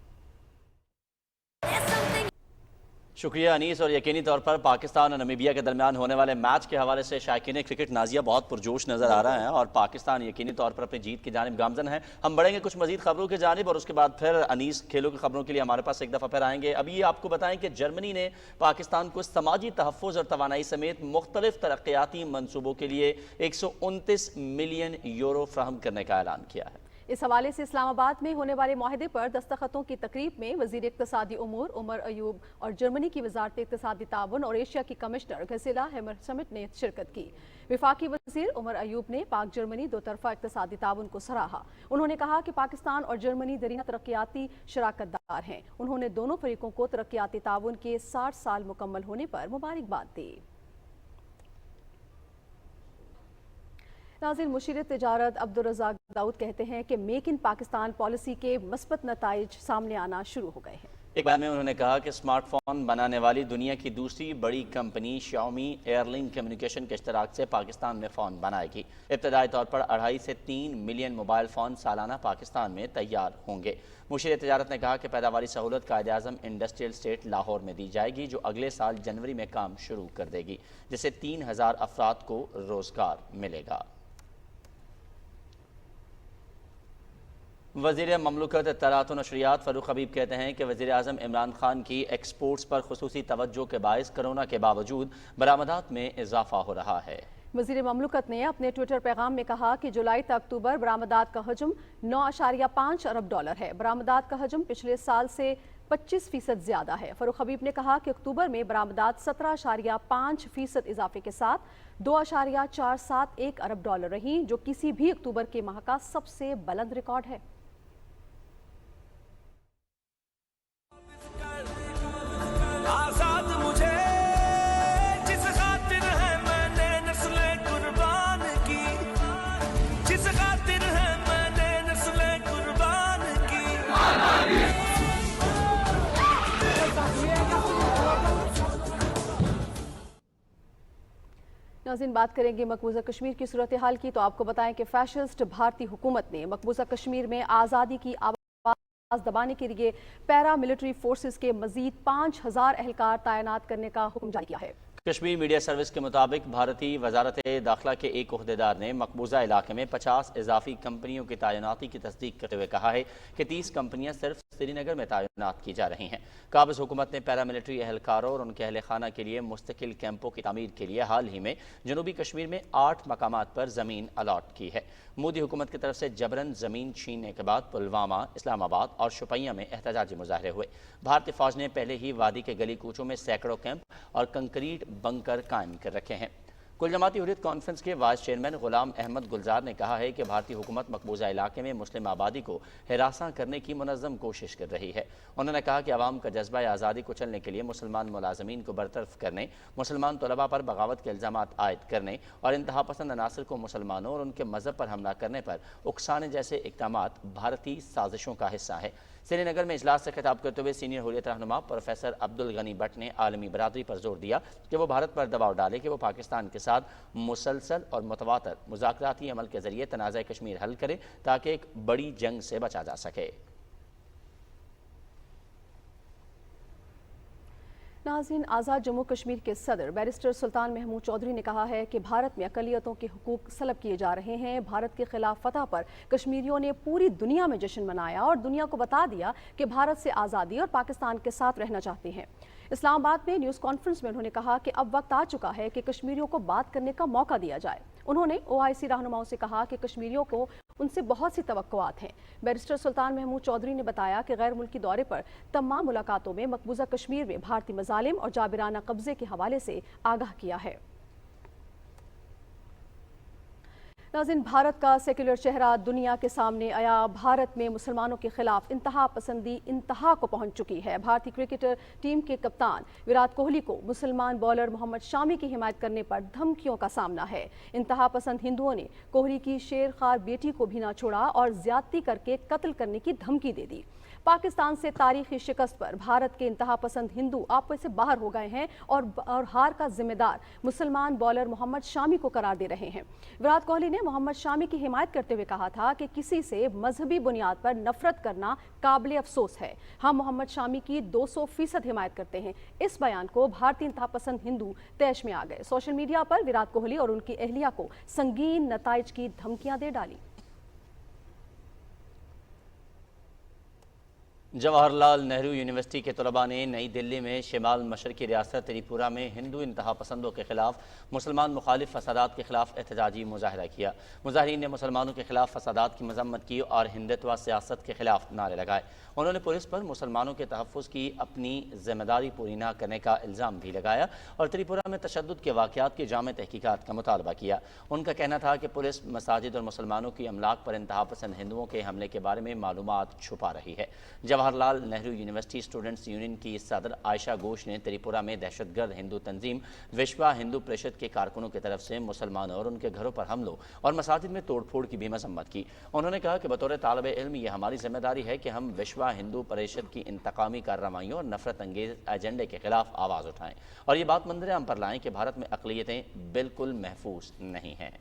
شکریہ انیس، اور یقینی طور پر پاکستان اور نمیبیا کے درمیان ہونے والے میچ کے حوالے سے شائقین کرکٹ نازیہ بہت پرجوش نظر آ رہا ہے اور پاکستان یقینی طور پر اپنی جیت کی جانب گامزن ہے۔ ہم بڑھیں گے کچھ مزید خبروں کی جانب اور اس کے بعد پھر انیس کھیلوں کی خبروں کے لیے ہمارے پاس ایک دفعہ پھر آئیں گے۔ ابھی آپ کو بتائیں کہ جرمنی نے پاکستان کو سماجی تحفظ اور توانائی سمیت مختلف ترقیاتی منصوبوں کے لیے 129 ملین یورو فراہم کرنے کا اعلان کیا ہے۔ इस हवाले से इस्लामाबाद में होने वाले मुआहदे पर दस्तखतों की तकरीब में वजीर इक्तसादी उमूर उमर अयूब और जर्मनी की वजारत इक्तसादी ताउन और एशिया की कमिश्नर घसीला हेमरसमिट ने शिरकत की। विफाकी वजीर उमर अयूब ने पाक जर्मनी दो तरफा इक्तसादी ताउन को सराहा। उन्होंने कहा कि पाकिस्तान और जर्मनी दरीना तरक्याती शराकतदार हैं। उन्होंने दोनों फरीकों को तरक्याती ताउन के 60 साल मुकम्मल होने पर मुबारकबाद दी। नाज़रीन, मुशीर तिजारत अब्दुल रज़ाक दाऊद कहते हैं कि मेक इन पाकिस्तान पॉलिसी के मस्बत नताइज सामने आना शुरू हो गए हैं। एक बयान में उन्होंने कहा कि स्मार्टफोन बनाने वाली दुनिया की दूसरी बड़ी कंपनी शाओमी एयरलिंक कम्युनिकेशन के इश्तराक से पाकिस्तान में फ़ोन बनाएगी। इब्तदाई तौर पर 2.5 से 3 मिलियन मोबाइल फ़ोन सालाना पाकिस्तान में तैयार होंगे। मुशीर तिजारत ने कहा कि पैदावारी सहूलत कायद-ए-आज़म इंडस्ट्रियल स्टेट लाहौर में दी जाएगी, जो अगले साल जनवरी में काम शुरू कर देगी, जिससे 3000 अफराद को रोज़गार मिलेगा। वज़ीर ममलकत तरात व नशरियात फ़ारूक हबीब कहते हैं कि वज़ीर आज़म इमरान खान की एक्सपोर्ट्स पर खुसूसी तवज्जो के बायस कोरोना के बावजूद बरामदात में इजाफा हो रहा है। वज़ीर ममलकत ने अपने ट्विटर पैगाम में कहा कि जुलाई से अक्टूबर बरामदात का हजम 9.5 अरब डॉलर है। बरामदात का हजम पिछले साल से 25% ज़्यादा है। फ़ारूक हबीब ने कहा कि अक्टूबर में बरामदात 17.5% इजाफे के साथ 2.471 अरब डॉलर रही, जो किसी भी अक्टूबर के माह का सबसे बुलंद रिकॉर्ड है। आजाद मुझे जिस खातिर है मैंने नस्लें कुर्बान की, जिस खातिर है मैंने नस्लें कुर्बान की। नाज़रीन, बात करेंगे मकबूजा कश्मीर की सूरत हाल की, तो आपको बताएं कि फैशिस्ट भारतीय हुकूमत ने मकबूजा कश्मीर में आज़ादी की आवाज़ दबाने के लिए पैरा मिलिट्री फोर्सेस के मजीद 5000 एहलकार तैनात करने का हुक्म जारी किया है। कश्मीर मीडिया सर्विस के मुताबिक भारतीय वजारत दाखिला के एक ओहदेदार ने मकबूजा इलाके में 50 इजाफी कंपनियों की तैनाती की तस्दीक करते हुए कहा है कि 30 कंपनियां सिर्फ श्रीनगर में तैनात की जा रही हैं। काबिज हुकूमत ने पैरामिलिट्री एहलकारों और उनके अहल खाना के लिए मुस्तकिल कैंपों की तामीर के लिए हाल ही में जनूबी कश्मीर में 8 मकामात पर ज़मीन अलाट की है। मोदी हुकूमत की तरफ से जबरन ज़मीन छीनने के बाद पुलवामा, इस्लामाबाद और शुपैया में एहतजाजी मुजाहरे हुए। भारतीय फौज ने पहले ही वादी के गली कूचों में सैकड़ों कैंप और कंक्रीट बंकर कायम कर रखे हैं। कुल जमाती हुर्रियत कॉन्फ्रेंस के वाइस चेयरमैन गुलाम अहमद गुलजार ने कहा है कि भारतीय हुकूमत मकबूजा इलाके में मुस्लिम आबादी को हिरासा करने की मुनज़्ज़म कोशिश कर रही है। उन्होंने कहा कि अवाम का जज्बा आज़ादी कुचलने के लिए मुसलमान मुलाजमीन को बरतरफ करने, मुसलमान तलबा पर बगावत के इल्ज़ामात आयद करने और इंतहा पसंद अनासर को मुसलमानों और उनके मज़हब पर हमला करने पर उकसाने जैसे इक़दामात भारतीय साजिशों का हिस्सा है। श्रीनगर में इजलास से खिताब करते हुए सीनियर हुर्रियत रहनुमा प्रोफेसर अब्दुल गनी भट्ट ने आलमी बरादरी पर जोर दिया कि वो भारत पर दबाव डाले कि वो पाकिस्तान के साथ मुसलसल और मुतवातर मुज़ाकराती अमल के जरिए तनाज़ा कश्मीर हल करे ताकि एक बड़ी जंग से बचा जा सके। नाज़रीन, आज़ाद जम्मू कश्मीर के सदर बैरिस्टर सुल्तान महमूद चौधरी ने कहा है कि भारत में अक़लियतों के हुकूक सलब किए जा रहे हैं। भारत के खिलाफ फतह पर कश्मीरियों ने पूरी दुनिया में जश्न मनाया और दुनिया को बता दिया कि भारत से आज़ादी और पाकिस्तान के साथ रहना चाहते हैं। इस्लामाबाद में न्यूज़ कॉन्फ्रेंस में उन्होंने कहा कि अब वक्त आ चुका है कि कश्मीरियों को बात करने का मौका दिया जाए। उन्होंने OIC रहनुमाओं से कहा कि कश्मीरियों को उनसे बहुत सी तवक्कुआत हैं। बैरिस्टर सुल्तान महमूद चौधरी ने बताया कि गैर मुल्की दौरे पर तमाम मुलाकातों में मकबूजा कश्मीर में भारतीय मजालिम और जाबिराना कब्जे के हवाले से आगाह किया है। नाज़रीन, भारत का सेक्युलर चेहरा दुनिया के सामने आया। भारत में मुसलमानों के खिलाफ इंतहा पसंदी इंतहा को पहुंच चुकी है। भारतीय क्रिकेटर टीम के कप्तान विराट कोहली को मुसलमान बॉलर मोहम्मद शामी की हिमायत करने पर धमकियों का सामना है। इंतहा पसंद हिंदुओं ने कोहली की शेरखार बेटी को भी ना छोड़ा और ज्यादती करके कत्ल करने की धमकी दे दी। पाकिस्तान से तारीखी शिकस्त पर भारत के इंतहा पसंद हिंदू आपस से बाहर हो गए हैं और हार का जिम्मेदार मुसलमान बॉलर मोहम्मद शामी को करार दे रहे हैं। विराट कोहली ने मोहम्मद शामी की हिमायत करते हुए कहा था कि किसी से मजहबी बुनियाद पर नफरत करना काबिल अफसोस है। हम मोहम्मद शामी की 200% हिमायत करते हैं। इस बयान को भारतीय इंतहा पसंद हिंदू तैश में आ गए। सोशल मीडिया पर विराट कोहली और उनकी अहलिया को संगीन नताइज की धमकियां दे डाली। जवाहर लाल नेहरू यूनिवर्सिटी के तलबा ने नई दिल्ली में शिमाल मशरकी रियासत त्रिपुरा में हिंदू इंतहा पसंदों के खिलाफ मुसलमान मुखालिफ फसादात के खिलाफ एहतजाजी मुजाहरा किया। मुजाहिरीन ने मुसलमानों के खिलाफ फसादात की मजम्मत की और हिंदुत्व सियासत के खिलाफ नारे लगाए। उन्होंने पुलिस पर मुसलमानों के तहफ़्फ़ुज़ की अपनी जिम्मेदारी पूरी न करने का इल्ज़ाम भी लगाया और त्रिपुरा में तशद्दुद के वाक़यात की जामे तहकीकात का मुतालबा किया। उनका कहना था कि पुलिस मसाजिद और मुसलमानों की अमलाक पर इंतहा पसंद हिंदुओं के हमले के बारे में मालूमात छुपा रही है। Jawaharlal Nehru university students union की सदर आयशा घोष ने त्रिपुरा में दहशतगर्द हिंदू तंजीम विश्व हिंदू परिषद के कारकुनों की तरफ से मुसलमानों और उनके घरों पर हमलों और मसाजिद में तोड़फोड़ की भी मजम्मत की। उन्होंने कहा कि बतौर तालिब इल्म ये हमारी जिम्मेदारी है कि हम विश्व हिंदू परिषद की इंतकामी कार्रवाइयों और नफरत अंगेज एजेंडे के खिलाफ आवाज़ उठाएं और ये बात मंजर आम पर लाएं कि भारत में अक़लियतें बिल्कुल महफूज नहीं हैं।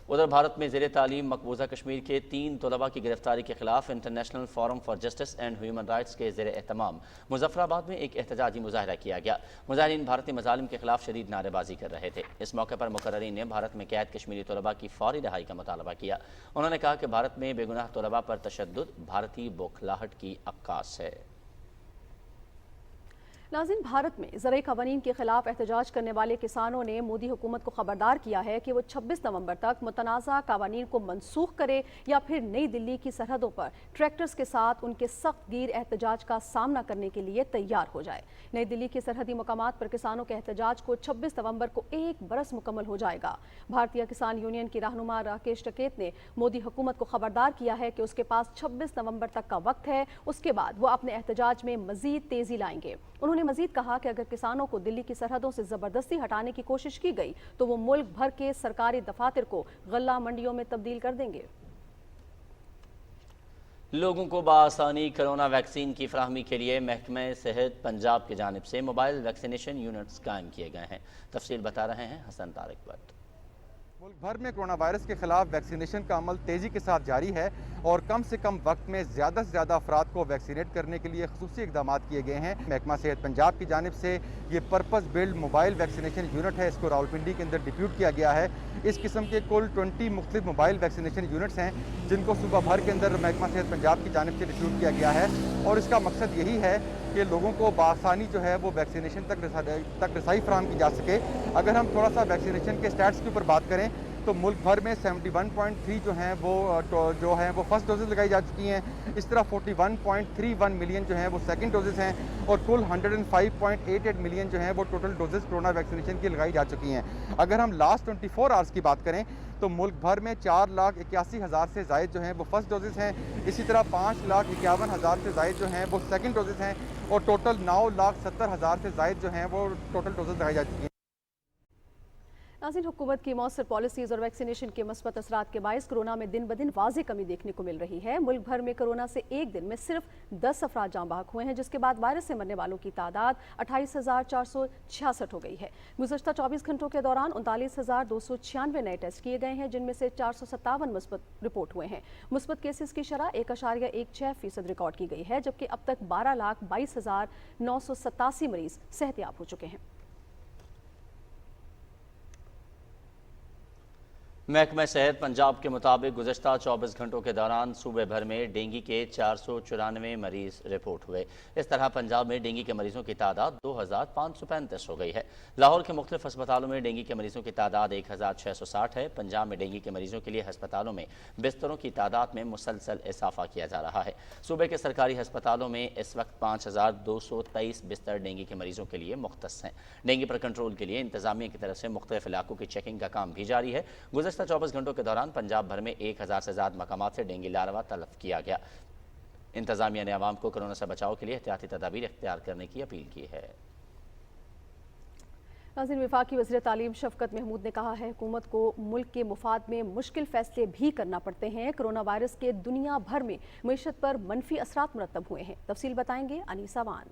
उधर भारत में ज़ेरे तालीम मकबूजा कश्मीर के 3 तलबा की गिरफ्तारी के खिलाफ international forum for justice and human rights के ज़ेरे एहतमाम मुजफ्फराबाद में एक एहतजाजी मुजाहरा किया गया। मुजाहिरीन भारतीय मज़ालिम के खिलाफ शदीद नारेबाजी कर रहे थे। इस मौके पर मुकर्ररीन ने भारत में कैद कश्मीरी तलबा की फौरी रिहाई का मुतालबा किया। उन्होंने कहा कि भारत में बेगुनाह तलबा पर तशद्दुद भारतीय बौखलाहट की अक्कास है। नाज़रीन, भारत में ज़रई क़वानीन के खिलाफ एहतजाज करने वाले किसानों ने मोदी हुकूमत को खबरदार किया है कि वो 26 नवंबर तक मुतनाज़ा क़वानीन को मनसूख करे या फिर नई दिल्ली की सरहदों पर ट्रैक्टर्स के साथ उनके सख्त गिर एहतजाज का सामना करने के लिए तैयार हो जाए। नई दिल्ली के सरहदी मकामात पर किसानों के एहतजाज को 26 नवंबर को 1 बरस मुकम्मल हो जाएगा। भारतीय किसान यूनियन की रहनुमा राकेश टिकैत ने मोदी हुकूमत को खबरदार किया है कि उसके पास 26 नवंबर तक का वक्त है, उसके बाद वो अपने एहतजाज में मजीद तेज़ी लाएंगे। उन्होंने मजीद कहा कि अगर किसानों को दिल्ली की सरहदों से जबरदस्ती हटाने की कोशिश की गई तो वो मुल्क भर के सरकारी दफातर को गल्ला मंडियों में तब्दील कर देंगे। लोगों को बआसानी कोरोना वैक्सीन की फराहमी के लिए महकमा सेहत पंजाब की जानिब से मोबाइल वैक्सीनेशन यूनिट्स कायम किए गए हैं। तफसील बता रहे हैं हसन तारिक भट्ट। मुल्क भर में कोरोना वायरस के खिलाफ वैक्सीनेशन का अमल तेज़ी के साथ जारी है और कम से कम वक्त में ज़्यादा से ज़्यादा अफराद को वैक्सीनेट करने के लिए खुसूसी इक़दाम किए गए हैं। महकमा सेहत पंजाब की जानिब से ये purpose build mobile vaccination unit है, इसको रावलपिंडी के अंदर डिप्यूट किया गया है। इस किस्म के कुल 20 मुख्तलिफ मोबाइल वैक्सीनेशन यूनिट्स हैं जिनको सूबा भर के अंदर महकमा सेहत पंजाब की जानिब से डिप्यूट किया गया है और इसका मकसद यही है कि लोगों को बआसानी जो है वो वैक्सीनेशन तक रसाई फराहम की जा सके। अगर हम थोड़ा सा वैक्सीनेशन के स्टैट्स के ऊपर बात करें तो मुल्क भर में 71.3 जो हैं वो फर्स्ट डोजेज लगाई जा चुकी हैं। इस तरह 41.31 मिलियन जो हैं वो सेकंड डोजेज हैं और कुल 105.88 मिलियन जो हैं वो टोटल डोजेज कोरोना वैक्सीनेशन की लगाई जा चुकी हैं। अगर हम लास्ट 24 आवर्स की बात करें तो मुल्क भर में 4,81,000 से ज़ायद जो हैं वो फर्स्ट डोजेज हैं। इसी तरह 5,51,000 से ज़ायद जो हैं वो सेकंड डोजेज हैं और टोटल 9,70,000 से ज़ायद जो हैं वो टोटल डोजेज लगाई जा चुकी हैं। नाज़रीन, हुकूमत की मौसर पॉलिसीज़ और वैक्सीनेशन के मस्बत असरात के बायस कोरोना में दिन ब दिन वाज़ेह कमी देखने को मिल रही है। मुल्क भर में कोरोना से एक दिन में सिर्फ 10 अफराद जाँ बहक हुए हैं, जिसके बाद वायरस से मरने वालों की तादाद 28,466 हो गई है। गुज़श्ता 24 घंटों के दौरान 39,296 नए टेस्ट किए गए हैं, जिनमें से 457 मुस्बत रिपोर्ट हुए हैं। मुस्बत केसेस की शरह 1.16% रिकॉर्ड की गई है, जबकि अब तक 12,22,987 मरीज सेहतियाब हो चुके हैं। महकमा सेहत पंजाब के मुताबिक गुज़श्ता 24 घंटों के दौरान सूबे भर में डेंगू के 494 मरीज रिपोर्ट हुए। इस तरह पंजाब में डेंगू के मरीजों की तादाद 2,535 हो गई है। लाहौर के मुख्तलिफ अस्पतालों में डेंगू के मरीजों की तादाद 1,660 है। पंजाब में डेंगू के मरीजों के लिए अस्पतालों में बिस्तरों की तादाद में मुसलसल इजाफा किया जा रहा है। सूबे के सरकारी अस्पतालों में इस वक्त 5,223 बिस्तर डेंगू के मरीजों के लिए मुख्तस हैं। डेंगू पर कंट्रोल के लिए इंतजामिया की तरफ से मुख्तलिफ इलाकों की चेकिंग का काम भी जारी है। गुज़श्ता 24 घंटों के दौरान पंजाब भर में 1,000 से ज़्यादा मकामात से डेंगू लार्वा तलब किया गया। इंतजामिया ने आवाम को कोरोना से बचाव के लिए एहतियाती तदाबीर इख्तियार करने की अपील की है। नाज़रीन, वफाकी वज़ीर तालीम शफ़क़त महमूद ने कहा है हुकूमत को मुल्क के मुफाद में मुश्किल फ़ैसले भी करना पड़ते हैं। कोरोना वायरस के दुनिया भर में मईशत पर मनफी असरात मुरतब हुए हैं। तफसील बताएंगे अनीसा वान।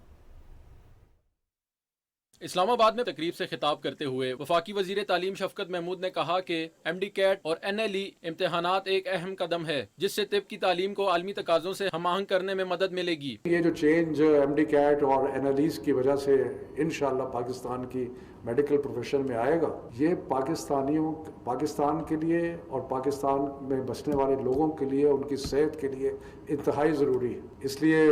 اسلام آباد میں تقریب سے خطاب کرتے ہوئے وفاقی وزیر تعلیم شفقت محمود نے کہا کہ ایم ڈی کیٹ اور NLE امتحانات ایک اہم قدم ہے جس سے طب کی تعلیم کو عالمی تقاضوں سے ہم آہنگ کرنے میں مدد ملے گی. یہ جو چینج ایم ڈی کیٹ اور NLEs کی وجہ سے انشاءاللہ پاکستان کی میڈیکل پروفیشن میں آئے گا، یہ پاکستان کے لیے اور پاکستان میں بسنے والے لوگوں کے لیے، ان کی صحت کے لیے انتہائی ضروری ہے. اس لیے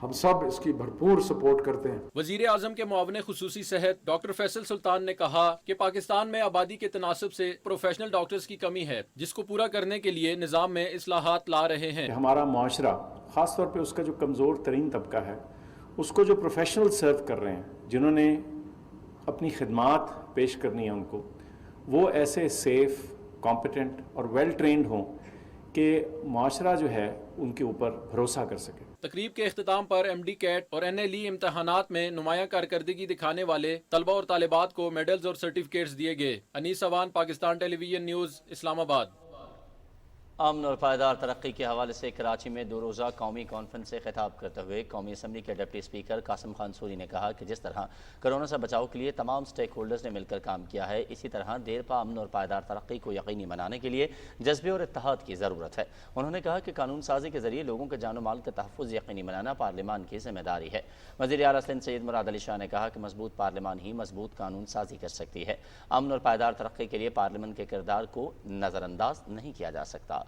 ہم سب اس کی بھرپور سپورٹ کرتے ہیں. وزیر اعظم کے معاون خصوصی صحت ڈاکٹر فیصل سلطان نے کہا کہ پاکستان میں آبادی کے تناسب سے پروفیشنل ڈاکٹرز کی کمی ہے جس کو پورا کرنے کے لیے نظام میں اصلاحات لا رہے ہیں. ہمارا معاشرہ خاص طور پہ اس کا جو کمزور ترین طبقہ ہے، اس کو جو پروفیشنل سرو کر رہے ہیں، جنہوں نے اپنی خدمات پیش کرنی ہے، ان کو وہ ایسے سیف، کمپیٹنٹ اور ویل ٹرینڈ ہوں کہ معاشرہ جو ہے ان کے اوپر بھروسہ کر سکے. تقریب کے اختتام پر ایم ڈی کیٹ اور NLE امتحانات میں نمایاں کارکردگی دکھانے والے طلبہ اور طالبات کو میڈلز اور سرٹیفکیٹس دیے گئے. انیس اوان، پاکستان ٹیلی ویژن نیوز، اسلام آباد. امن اور پائیدار ترقی کے حوالے سے کراچی میں 2 روزہ قومی کانفرنس سے خطاب کرتے ہوئے قومی اسمبلی کے deputy speaker Qasim Khan sorry نے کہا کہ جس طرح کرونا سے بچاؤ کے لیے تمام سٹیک ہولڈرز نے مل کر کام کیا ہے، اسی طرح دیرپا امن اور پائیدار ترقی کو یقینی بنانے کے لیے جذبے اور اتحاد کی ضرورت ہے. انہوں نے کہا کہ قانون سازی کے ذریعے لوگوں کے جان و مال کا تحفظ یقینی بنانا پارلیمان کی ذمہ داری ہے. وزیر اعلیٰ سندھ سید مراد علی شاہ نے کہا کہ مضبوط پارلیمان ہی مضبوط قانون سازی کر سکتی ہے. امن اور پائیدار ترقی کے لیے پارلیمان کے کردار کو نظر انداز نہیں کیا جا سکتا.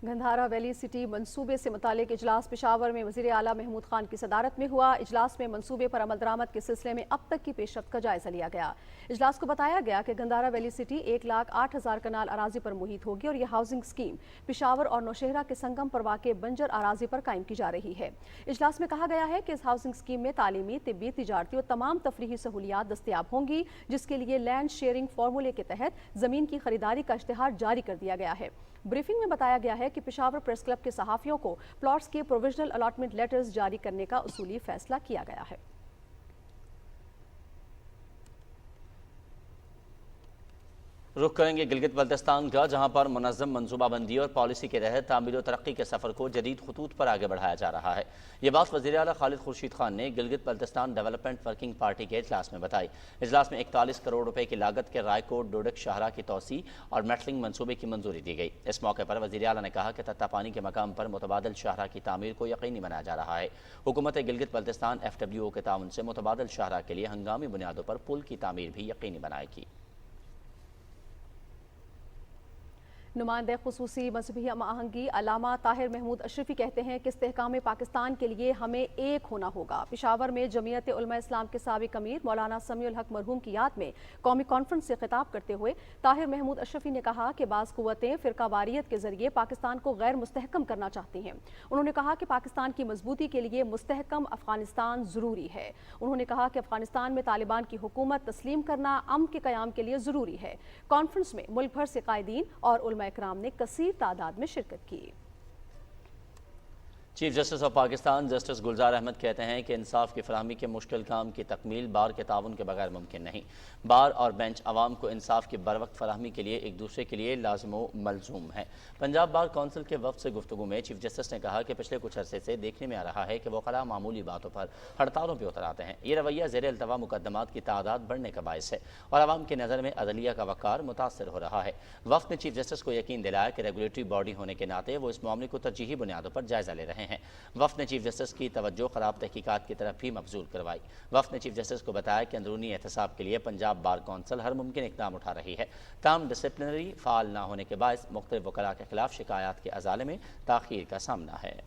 گندھارا ویلی سٹی منصوبے سے متعلق اجلاس پشاور میں وزیر اعلیٰ محمود خان کی صدارت میں ہوا. اجلاس میں منصوبے پر عمل درآمد کے سلسلے میں اب تک کی پیش رفت کا جائزہ لیا گیا. اجلاس کو بتایا گیا کہ گندھارا ویلی سٹی 1,08,000 کنال اراضی پر محیط ہوگی اور یہ ہاؤسنگ اسکیم پشاور اور نوشہرہ کے سنگم پر واقع بنجر اراضی پر قائم کی جا رہی ہے. اجلاس میں کہا گیا ہے کہ اس ہاؤسنگ اسکیم میں تعلیمی، طبی، تجارتی اور تمام تفریحی سہولیات دستیاب ہوں گی، جس کے لیے لینڈ شیئرنگ فارمولے کے تحت زمین کی خریداری کا اشتہار جاری کر دیا گیا ہے. بریفنگ میں بتایا گیا ہے کہ پشاور پریس کلب کے صحافیوں کو پلاٹس کے پروویژنل الاٹمنٹ لیٹرز جاری کرنے کا اصولی فیصلہ کیا گیا ہے. رخ کریں گے گلگت بلتستان کا، جہاں پر منظم منصوبہ بندی اور پالیسی کے تحت تعمیر و ترقی کے سفر کو جدید خطوط پر آگے بڑھایا جا رہا ہے. یہ بات وزیر اعلیٰ خالد خورشید خان نے Gilgit Baltistan development working party کے اجلاس میں بتائی. اجلاس میں 41 کروڑ روپے کی لاگت کے رائے کوٹ ڈوڈک شاہراہ کی توسیع اور میٹلنگ منصوبے کی منظوری دی گئی. اس موقع پر وزیر اعلیٰ نے کہا کہ تتا پانی کے مقام پر متبادل شاہراہ کی تعمیر کو یقینی بنایا جا رہا ہے. حکومت گلگت بلتستان FWO کے تعاون سے متبادل شاہراہ کے لیے ہنگامی بنیادوں پر پل کی تعمیر بھی یقینی بنائے گی. نمائندہ خصوصی مذہبی ہم آہنگی علامہ طاہر محمود اشرفی کہتے ہیں کہ استحکام پاکستان کے لیے ہمیں ایک ہونا ہوگا. پشاور میں جمعیت علماء اسلام کے سابق امیر مولانا سمیع الحق مرحوم کی یاد میں قومی کانفرنس سے خطاب کرتے ہوئے طاہر محمود اشرفی نے کہا کہ بعض قوتیں فرقہ واریت کے ذریعے پاکستان کو غیر مستحکم کرنا چاہتی ہیں. انہوں نے کہا کہ پاکستان کی مضبوطی کے لیے مستحکم افغانستان ضروری ہے. انہوں نے کہا کہ افغانستان میں طالبان کی حکومت تسلیم کرنا امن کے قیام کے لیے ضروری ہے. کانفرنس میں ملک بھر سے قائدین اور علماء اکرام نے کثیر تعداد میں شرکت کی. Chief justice of Pakistan justice Gulzar Ahmed کہتے ہیں کہ انصاف کی فراہمی کے مشکل کام کی تکمیل بار کے تعاون کے بغیر ممکن نہیں. بار اور بینچ عوام کو انصاف کی بروقت فراہمی کے لیے ایک دوسرے کے لیے لازم و ملزوم ہیں. پنجاب بار کونسل کے وفد سے گفتگو میں چیف جسٹس نے کہا کہ پچھلے کچھ عرصے سے دیکھنے میں آ رہا ہے کہ وہ خلا معمولی باتوں پر ہڑتالوں پہ اتر آتے ہیں. یہ رویہ زیر التوا مقدمات کی تعداد بڑھنے کا باعث ہے اور عوام کی نظر میں عدلیہ کا وقار متاثر ہو رہا ہے. وفد نے چیف جسٹس کو یقین دلایا کہ ریگولیٹری باڈی ہونے کے ناطے وہ اس معاملے کو ترجیحی بنیادوں پر جائزہ لے رہے ہیں. وفد نے چیف جسٹس کی توجہ خراب تحقیقات کی طرف بھی مبذول کروائی. وفد نے چیف جسٹس کو بتایا کہ اندرونی احتساب کے لیے پنجاب بار کونسل ہر ممکن اقدام اٹھا رہی ہے. تاہم ڈسپلنری فعال نہ ہونے کے باعث مختلف وکلاء کے خلاف شکایات کے ازالے میں تاخیر کا سامنا ہے.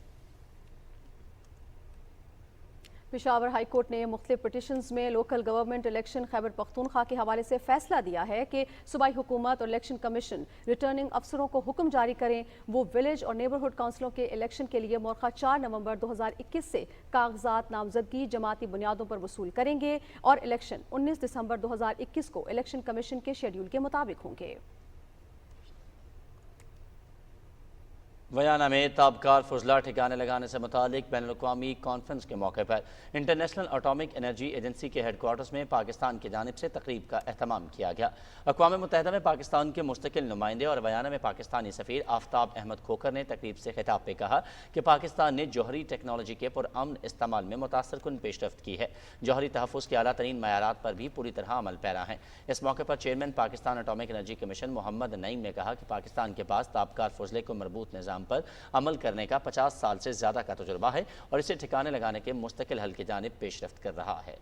پشاور ہائی کورٹ نے مختلف پٹیشنز میں local government election Khyber Pakhtunkhwa کے حوالے سے فیصلہ دیا ہے کہ صوبائی حکومت اور الیکشن کمیشن ریٹرننگ افسروں کو حکم جاری کریں وہ ولیج اور نیبرہڈ کونسلوں کے الیکشن کے لیے مورخہ 4 نومبر 2021 سے کاغذات نامزدگی جماعتی بنیادوں پر وصول کریں گے اور الیکشن 19 دسمبر 2021 کو الیکشن کمیشن کے شیڈول کے مطابق ہوں گے. ویانا میں تابکار فضلہ ٹھکانے لگانے سے متعلق بین الاقوامی کانفرنس کے موقع پر انٹرنیشنل اٹامک انرجی ایجنسی کے ہیڈ کوارٹرز میں پاکستان کی جانب سے تقریب کا اہتمام کیا گیا۔ اقوام متحدہ میں پاکستان کے مستقل نمائندے اور ویانا میں پاکستانی سفیر آفتاب احمد کھوکھر نے تقریب سے خطاب پہ کہا کہ پاکستان نے جوہری ٹیکنالوجی کے پرامن استعمال میں متاثر کن پیش رفت کی ہے۔ جوہری تحفظ کے اعلیٰ ترین معیارات پر بھی پوری طرح عمل پیرا ہیں۔ اس موقع پر chairman Pakistan atomic energy commission Muhammad Naeem نے کہا کہ پاکستان کے پاس تابکار فضلے کو مربوط نظام پر عمل کرنے کا 50 سال سے زیادہ کا تجربہ ہے اور اسے ٹھکانے لگانے کے مستقل حل کی جانب پیش رفت کر رہا ہے۔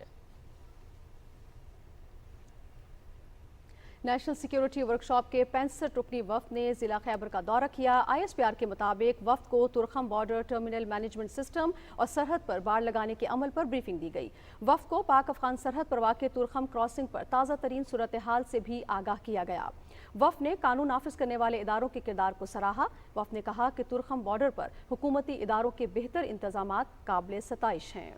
نیشنل سیکیورٹی ورکشاپ کے 65 رکنی وفد نے ضلع خیبر کا دورہ کیا۔ ISPR کے مطابق وفد کو ترخم بارڈر ٹرمینل مینجمنٹ سسٹم اور سرحد پر باڑ لگانے کے عمل پر بریفنگ دی گئی۔ وفد کو پاک افغان سرحد پر واقع ترخم کراسنگ پر تازہ ترین صورتحال سے بھی آگاہ کیا گیا۔ وفد نے قانون نافذ کرنے والے اداروں کے کردار کو سراہا۔ وفد نے کہا کہ ترخم بارڈر پر حکومتی اداروں کے بہتر انتظامات قابل ستائش ہیں۔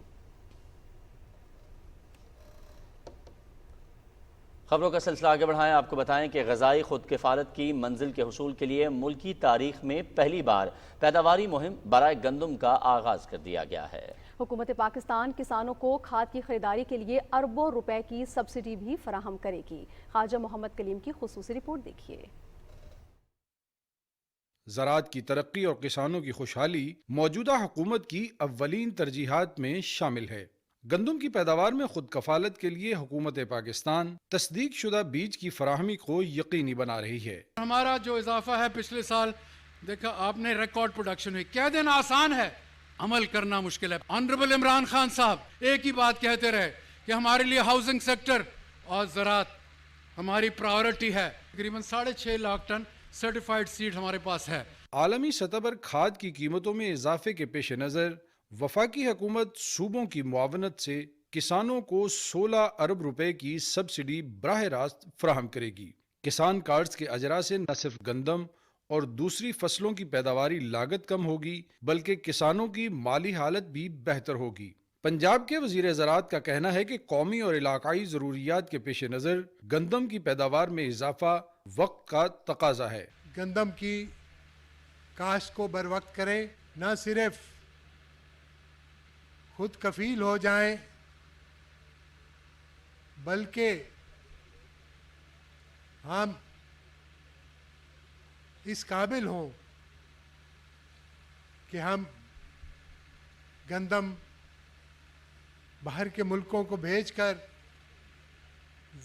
خبروں کا سلسلہ آگے بڑھائیں، آپ کو بتائیں کہ غذائی خود کفالت کی منزل کے حصول کے لیے ملکی تاریخ میں پہلی بار پیداواری مہم برائے گندم کا آغاز کر دیا گیا ہے۔ حکومت پاکستان کسانوں کو کھاد کی خریداری کے لیے اربوں روپے کی سبسڈی بھی فراہم کرے گی۔ خواجہ محمد کلیم کی خصوصی رپورٹ دیکھیے۔ زراعت کی ترقی اور کسانوں کی خوشحالی موجودہ حکومت کی اولین ترجیحات میں شامل ہے۔ گندم کی پیداوار میں خود کفالت کے لیے حکومت پاکستان تصدیق شدہ بیج کی فراہمی کو یقینی بنا رہی ہے۔ ہمارا جو اضافہ ہے پچھلے سال دیکھا آپ نے، ریکارڈ پروڈکشن ہوئی۔ کہہ دینا آسان ہے، عمل کرنا مشکل ہے۔ آنریبل عمران خان صاحب ایک ہی بات کہتے رہے کہ ہمارے لیے ہاؤسنگ سیکٹر اور زراعت ہماری پرائیورٹی ہے۔ تقریباً 6.5 لاکھ ٹن سرٹیفائیڈ سیڈ ہمارے پاس ہے۔ عالمی سطح پر کھاد کی قیمتوں میں اضافے کے پیش نظر وفاقی حکومت صوبوں کی معاونت سے کسانوں کو 16 ارب روپے کی سبسڈی براہ راست فراہم کرے گی۔ کسان کارڈز کے اجراء سے نہ صرف گندم اور دوسری فصلوں کی پیداواری لاگت کم ہوگی بلکہ کسانوں کی مالی حالت بھی بہتر ہوگی۔ پنجاب کے وزیر زراعت کا کہنا ہے کہ قومی اور علاقائی ضروریات کے پیش نظر گندم کی پیداوار میں اضافہ وقت کا تقاضا ہے۔ گندم کی کاشت کو بر وقت کریں، نہ صرف خود کفیل ہو جائیں بلکہ ہم اس قابل ہوں کہ ہم گندم باہر کے ملکوں کو بھیج کر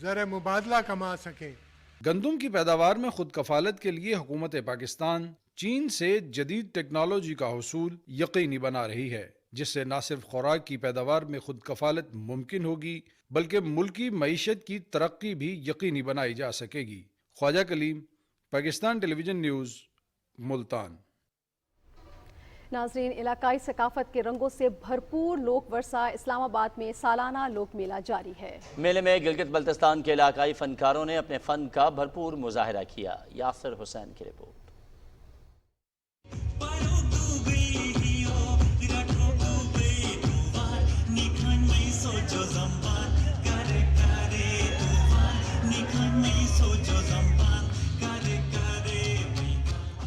زر مبادلہ کما سکیں۔ گندم کی پیداوار میں خود کفالت کے لیے حکومت پاکستان چین سے جدید ٹیکنالوجی کا حصول یقینی بنا رہی ہے، جس سے نہ صرف خوراک کی پیداوار میں خود کفالت ممکن ہوگی بلکہ ملکی معیشت کی ترقی بھی یقینی بنائی جا سکے گی۔ خواجہ کلیم، پاکستان ٹیلی ویژن نیوز، ملتان۔ ناظرین، علاقائی ثقافت کے رنگوں سے بھرپور لوک ورثہ اسلام آباد میں سالانہ لوک میلہ جاری ہے۔ میلے میں گلگت بلتستان کے علاقائی فنکاروں نے اپنے فن کا بھرپور مظاہرہ کیا۔ یاسر حسین کی رپورٹ۔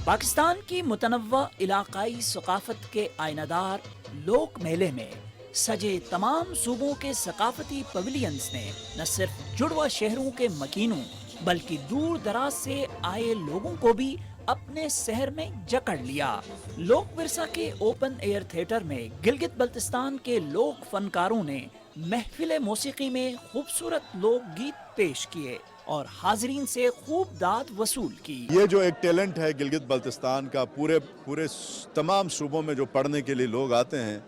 پاکستان کی متنوع علاقائی ثقافت کے آئینہ دار لوک میلے میں سجے تمام صوبوں کے ثقافتی پویلینز نے نہ صرف جڑواں شہروں کے مکینوں بلکہ دور دراز سے آئے لوگوں کو بھی اپنے شہر میں جکڑ لیا۔ لوک ورثہ کے اوپن ایئر تھیٹر میں گلگت بلتستان کے لوک فنکاروں نے محفل موسیقی میں خوبصورت لوک گیت پیش کیے اور حاضرین سے خوب داد وصول کی۔ یہ جو ایک ٹیلنٹ ہے گلگت بلتستان کا، پورے تمام صوبوں میں جو پڑھنے کے لیے لوگ آتے ہیں،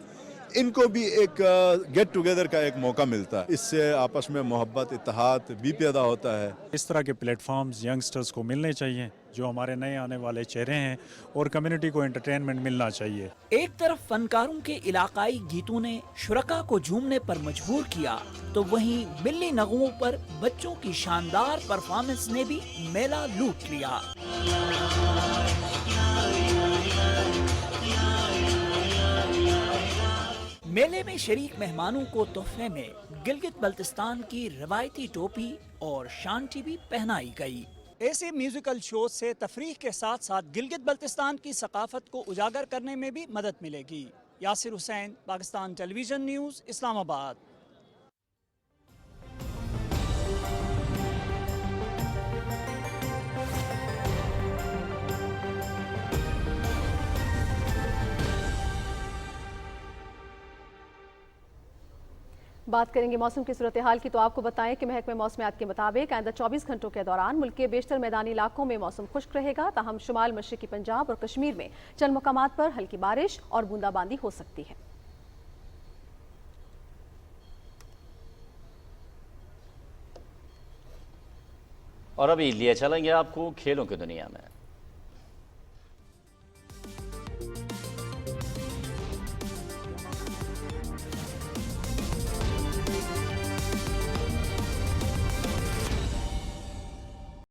ان کو بھی ایک گیٹ ٹوگیدر کا ایک موقع ملتا ہے۔ اس سے آپس میں محبت، اتحاد بھی پیدا ہوتا ہے۔ اس طرح کے پلیٹ فارمز ینگسٹرز کو ملنے چاہیے جو ہمارے نئے آنے والے چہرے ہیں، اور کمیونٹی کو انٹرٹینمنٹ ملنا چاہیے۔ ایک طرف فنکاروں کے علاقائی گیتوں نے شرکا کو جھومنے پر مجبور کیا تو وہیں ملی نغموں پر بچوں کی شاندار پرفارمنس نے بھی میلہ لوٹ لیا۔ میلے میں شریک مہمانوں کو تحفے میں گلگت بلتستان کی روایتی ٹوپی اور شانٹی بھی پہنائی گئی۔ ایسے میوزیکل شوز سے تفریح کے ساتھ ساتھ گلگت بلتستان کی ثقافت کو اجاگر کرنے میں بھی مدد ملے گی۔ یاسر حسین، پاکستان ٹیلی ویژن نیوز، اسلام آباد۔ بات کریں گے موسم کی صورتحال کی، تو آپ کو بتائیں کہ محکمہ موسمیات کے مطابق آئندہ 24 گھنٹوں کے دوران ملک کے بیشتر میدانی علاقوں میں موسم خشک رہے گا، تاہم شمال مشرقی پنجاب اور کشمیر میں چند مقامات پر ہلکی بارش اور بوندا باندی ہو سکتی ہے۔ اور ابھی لیے چلیں گے آپ کو کھیلوں کی دنیا میں۔